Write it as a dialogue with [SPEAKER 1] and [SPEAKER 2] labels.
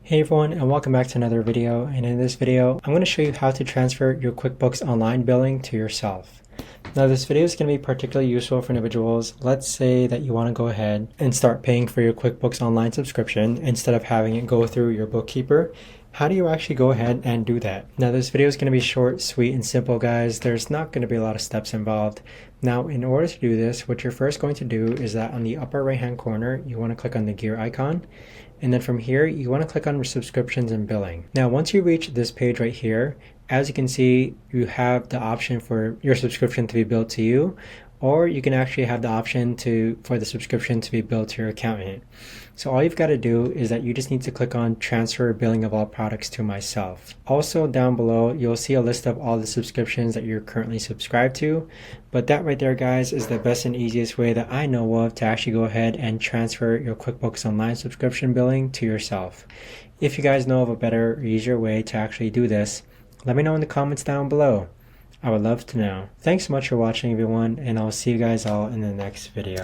[SPEAKER 1] Hey everyone, and welcome back to another video. And in this video, I'm going to show you how to transfer your QuickBooks Online billing to yourself. Now this video is going to be particularly useful for individuals. Let's say that you want to go ahead and start paying for your QuickBooks Online subscription instead of having it go through your bookkeeper. How do you actually go ahead and do that? Now this video is going to be short, sweet, and simple, guys. There's not going to be a lot of steps involved. Now in order to do this, what you're first going to do is that on the upper right hand corner, you want to click on the gear icon. And then from here, you want to click on subscriptions and billing. Now, once you reach this page right here, as you can see, you have the option for your subscription to be billed to you, or you can actually have the option for the subscription to be billed to your accountant. So all you've got to do is that you just need to click on transfer billing of all products to myself. Also down below, you'll see a list of all the subscriptions that you're currently subscribed to. But that right there, guys, is the best and easiest way that I know of to actually go ahead and transfer your QuickBooks Online subscription billing to yourself. If you guys know of a better or easier way to actually do this, let me know in the comments down below. I would love to know. Thanks so much for watching, everyone, and I'll see you guys all in the next video.